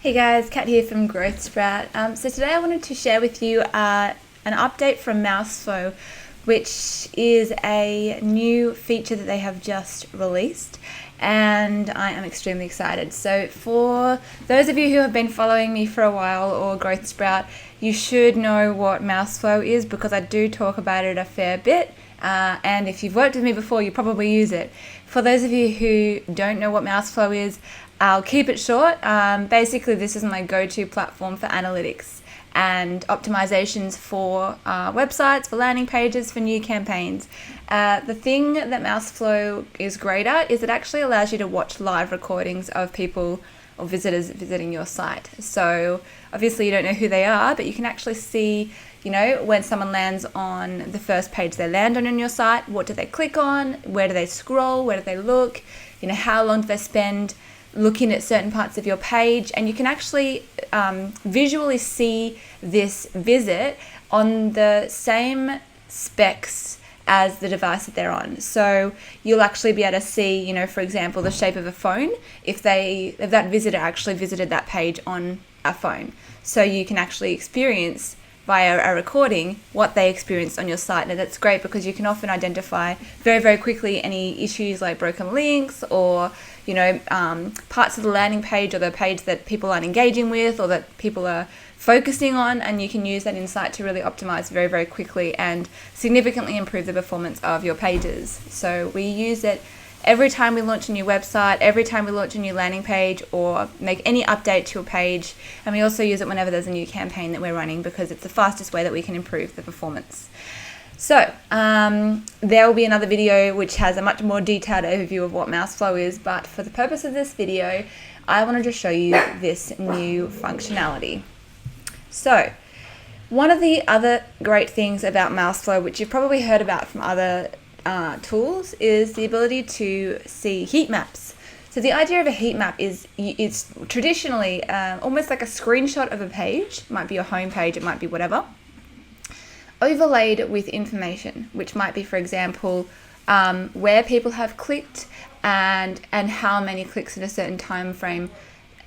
Hey guys, Kat here from Growth Sprout. So today I wanted to share with you an update from Mouseflow, which is a new feature that they have just released, and I am extremely excited. So for those of you who have been following me for a while or Growth Sprout, you should know what Mouseflow is because I do talk about it a fair bit. And if you've worked with me before, you probably use it. For those of you who don't know what Mouseflow is, I'll keep it short. Basically, this is my go-to platform for analytics and optimizations for websites, for landing pages, for new campaigns. The thing that Mouseflow is great at is it actually allows you to watch live recordings of people or visitors visiting your site. So obviously you don't know who they are, but you can actually see, when someone lands on the first page they land on your site, what do they click on, where do they scroll, where do they look, how long do they spend looking at certain parts of your page, and you can actually visually see this visit on the same specs as the device that they're on. So you'll actually be able to see, for example, the shape of a phone if that visitor actually visited that page on a phone. So you can actually experience via a recording what they experienced on your site. And that's great because you can often identify very, very quickly any issues like broken links or parts of the landing page or the page that people aren't engaging with or that people are focusing on, and you can use that insight to really optimize very, very quickly and significantly improve the performance of your pages. So we use it every time we launch a new website, every time we launch a new landing page or make any update to a page, and we also use it whenever there's a new campaign that we're running because it's the fastest way that we can improve the performance. So there will be another video which has a much more detailed overview of what Mouseflow is, but for the purpose of this video, I wanted to show you this new functionality. So one of the other great things about Mouseflow, which you've probably heard about from other tools, is the ability to see heat maps. So the idea of a heat map is it's traditionally almost like a screenshot of a page. It might be your home page, it might be whatever, overlaid with information, which might be, for example, where people have clicked and how many clicks in a certain time frame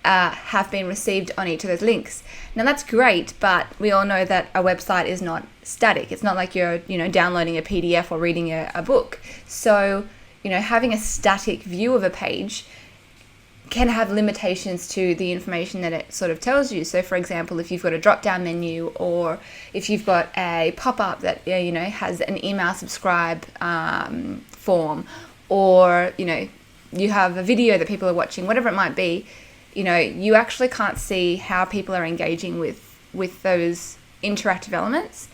have been received on each of those links. Now that's great, but we all know that a website is not static. It's not like you're downloading a PDF or reading a book. So having a static view of a page can have limitations to the information that it sort of tells you. So for example, if you've got a drop-down menu or if you've got a pop-up that has an email subscribe form, or you have a video that people are watching, whatever it might be, you actually can't see how people are engaging with those interactive elements.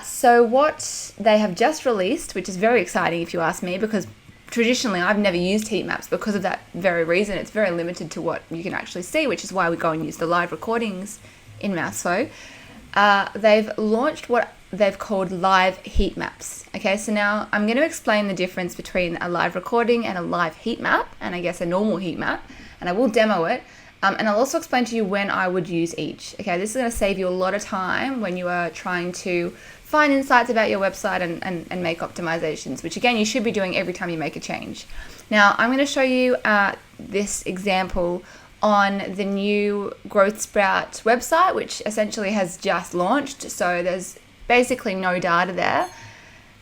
So what they have just released, which is very exciting if you ask me, because traditionally I've never used heat maps because of that very reason. It's very limited to what you can actually see, which is why we go and use the live recordings in Mouseflow. They've launched what they've called live heat maps. Okay, so now I'm going to explain the difference between a live recording and a live heat map, and I guess a normal heat map, and I will demo it. And I'll also explain to you when I would use each. Okay, this is going to save you a lot of time when you are trying to find insights about your website and make optimizations, which again, you should be doing every time you make a change. Now, I'm going to show you this example on the new Growth Sprout website, which essentially has just launched. So there's basically no data there.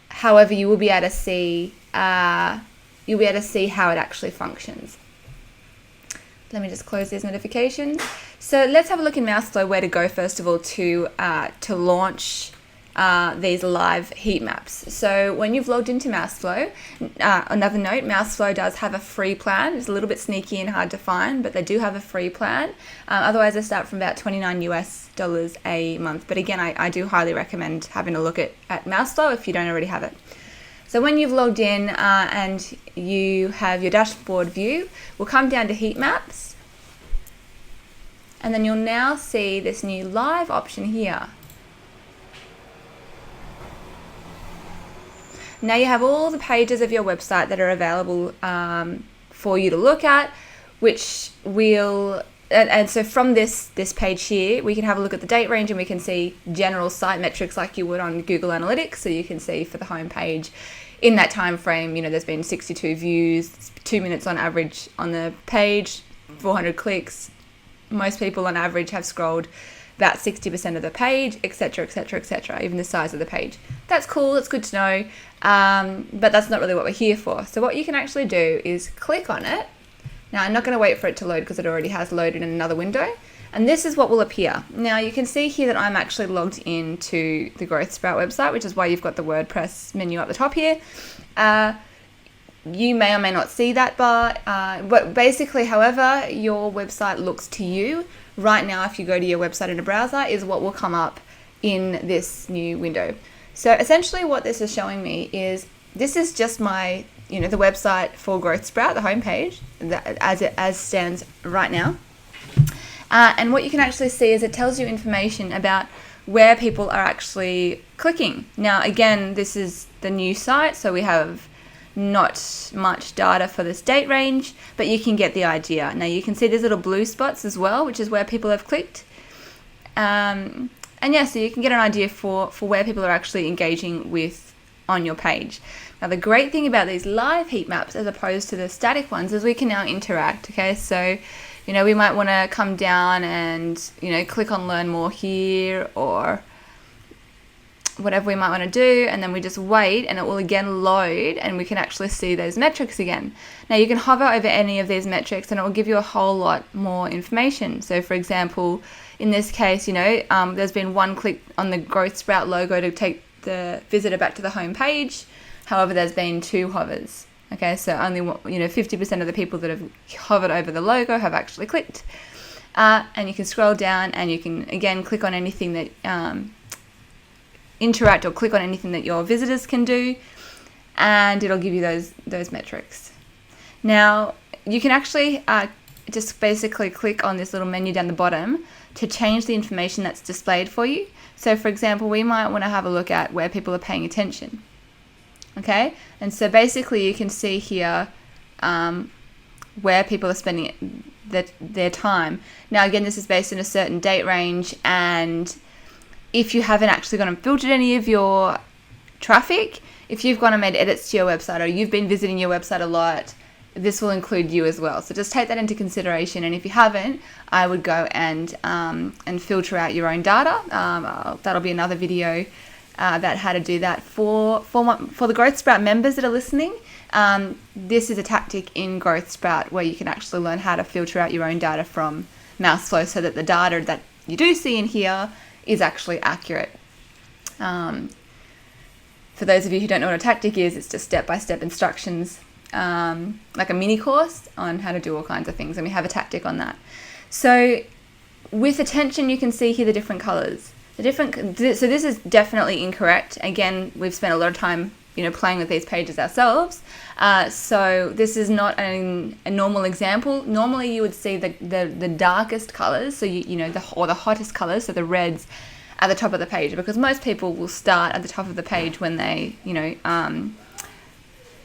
However, you will be able to see how it actually functions. Let me just close these notifications. So let's have a look in Mouseflow where to go first of all to launch these live heat maps. So when you've logged into Mouseflow, another note, Mouseflow does have a free plan. It's a little bit sneaky and hard to find, but they do have a free plan. Otherwise, they start from about $29 US a month. But again, I do highly recommend having a look at Mouseflow if you don't already have it. So when you've logged in and you have your dashboard view, we'll come down to heat maps, and then you'll now see this new live option here. Now you have all the pages of your website that are available for you to look at, which will, and so from this page here, we can have a look at the date range and we can see general site metrics like you would on Google Analytics. So you can see for the home page, in that time frame, there's been 62 views, 2 minutes on average on the page, 400 clicks, most people on average have scrolled about 60% of the page, etc., etc., etc., even the size of the page. That's cool, that's good to know, but that's not really what we're here for. So what you can actually do is click on it. Now, I'm not going to wait for it to load because it already has loaded in another window. And this is what will appear. Now, you can see here that I'm actually logged into the Growth Sprout website, which is why you've got the WordPress menu at the top here. You may or may not see that bar, but basically, however your website looks to you right now, if you go to your website in a browser, is what will come up in this new window. So essentially what this is showing me is this is just my, the website for Growth Sprout, the homepage, as stands right now. And what you can actually see is it tells you information about where people are actually clicking. Now, again, this is the new site, so we have not much data for this date range, but you can get the idea. Now, you can see there's little blue spots as well, which is where people have clicked. And yeah, so you can get an idea for where people are actually engaging with on your page. Now, the great thing about these live heat maps as opposed to the static ones is we can now interact, okay? So, we might want to come down and, click on learn more here or whatever we might want to do, and then we just wait and it will again load and we can actually see those metrics again. Now, you can hover over any of these metrics and it will give you a whole lot more information. So, for example, in this case, there's been one click on the Growth Sprout logo to take the visitor back to the home page. However, there's been 2 hovers. Okay, so only 50% of the people that have hovered over the logo have actually clicked. And you can scroll down and you can again click on anything that interact or click on anything that your visitors can do, and it'll give you those metrics. Now, you can actually just basically click on this little menu down the bottom to change the information that's displayed for you. So, for example, we might want to have a look at where people are paying attention. Okay, and so basically you can see here where people are spending their time. Now, again, this is based on a certain date range, and if you haven't actually gone and filtered any of your traffic, if you've gone and made edits to your website or you've been visiting your website a lot, this will include you as well. So just take that into consideration, and if you haven't, I would go and filter out your own data. That'll be another video about how to do that for the Growth Sprout members that are listening. This is a tactic in Growth Sprout where you can actually learn how to filter out your own data from Mouseflow so that the data that you do see in here is actually accurate. For those of you who don't know what a tactic is, it's just step-by-step instructions, like a mini course on how to do all kinds of things, and we have a tactic on that. So with attention, you can see here the different colors. So this is definitely incorrect. Again, we've spent a lot of time, playing with these pages ourselves. So this is not a normal example. Normally, you would see the darkest colors, so the hottest colors, so the reds, at the top of the page, because most people will start at the top of the page when they,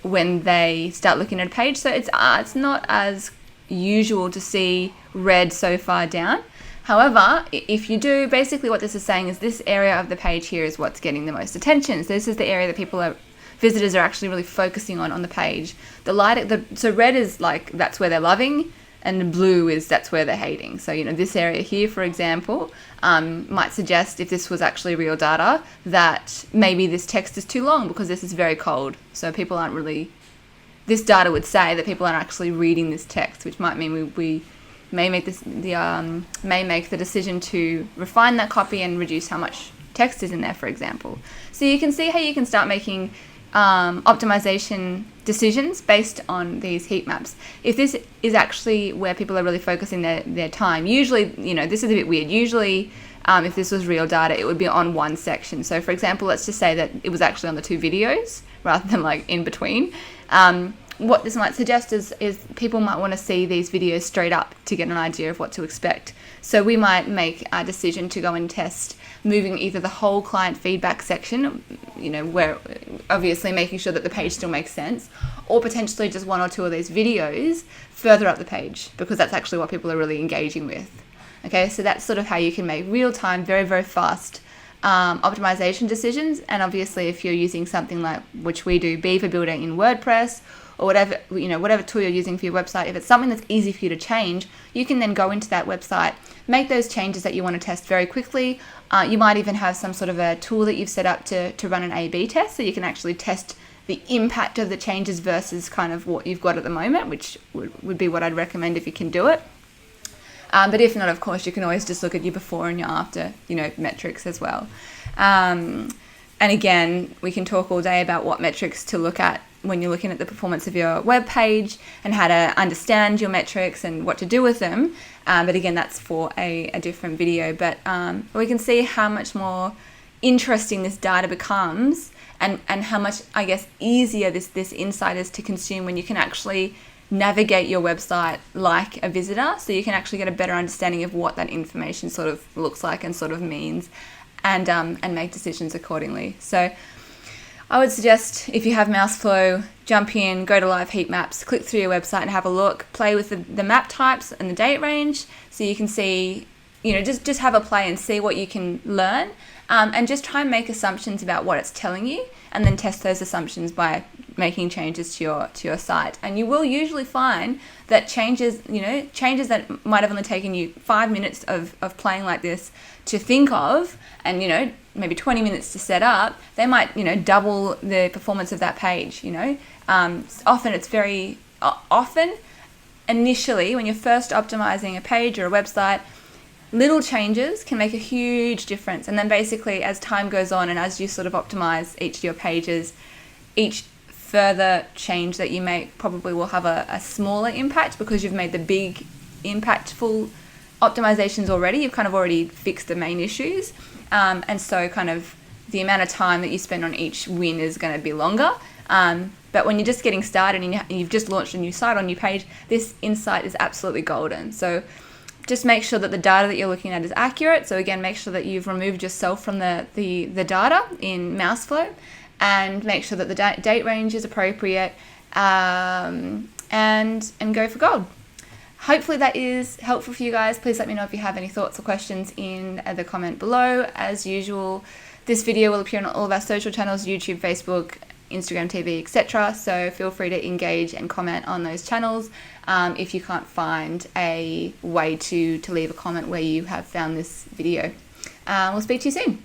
when they start looking at a page. So it's not as usual to see red so far down. However, if you do, basically what this is saying is this area of the page here is what's getting the most attention. So this is the area that visitors are actually really focusing on the page. So red is like, that's where they're loving, and blue is that's where they're hating. So, this area here, for example, might suggest, if this was actually real data, that maybe this text is too long because this is very cold. So people aren't really, this data would say that people aren't actually reading this text, which might mean we may make the decision to refine that copy and reduce how much text is in there, for example. So you can see how you can start making optimization decisions based on these heat maps. If this is actually where people are really focusing their time, usually, this is a bit weird. Usually, if this was real data, it would be on one section. So, for example, let's just say that it was actually on the 2 videos rather than like in between. What this might suggest is people might want to see these videos straight up to get an idea of what to expect. So we might make a decision to go and test moving either the whole client feedback section, where obviously making sure that the page still makes sense, or potentially just 1 or 2 of these videos further up the page, because that's actually what people are really engaging with. Okay, so that's sort of how you can make real-time, very, very fast optimization decisions. And obviously if you're using something like, which we do, Beaver Builder in WordPress, or whatever tool you're using for your website, if it's something that's easy for you to change, you can then go into that website, make those changes that you want to test very quickly. You might even have some sort of a tool that you've set up to run an A/B test, so you can actually test the impact of the changes versus kind of what you've got at the moment, which would be what I'd recommend if you can do it. But if not, of course, you can always just look at your before and your after, metrics as well. And again, we can talk all day about what metrics to look at when you're looking at the performance of your web page and how to understand your metrics and what to do with them. But again, that's for a different video. But we can see how much more interesting this data becomes and how much, I guess, easier this insight is to consume when you can actually navigate your website like a visitor, so you can actually get a better understanding of what that information sort of looks like and sort of means, and make decisions accordingly. So I would suggest, if you have Mouseflow, jump in, go to Live Heat Maps, click through your website and have a look, play with the map types and the date range, so you can see, just have a play and see what you can learn, and just try and make assumptions about what it's telling you, and then test those assumptions by making changes to your site. And you will usually find that changes that might have only taken you 5 minutes of playing like this to think of, and maybe 20 minutes to set up, they might double the performance of that page. Often initially, when you're first optimizing a page or a website, little changes can make a huge difference. And then basically, as time goes on and as you sort of optimize each of your pages, each further change that you make probably will have a smaller impact, because you've made the big impactful optimizations already. You've kind of already fixed the main issues. And so kind of the amount of time that you spend on each win is going to be longer. But when you're just getting started and you've just launched a new site or new page, this insight is absolutely golden. So just make sure that the data that you're looking at is accurate. So again, make sure that you've removed yourself from the data in Mouseflow, and make sure that the date range is appropriate, and go for gold. Hopefully that is helpful for you guys. Please let me know if you have any thoughts or questions in the comment below. As usual, this video will appear on all of our social channels: YouTube, Facebook, Instagram TV, etc. So feel free to engage and comment on those channels if you can't find a way to leave a comment where you have found this video. We'll speak to you soon.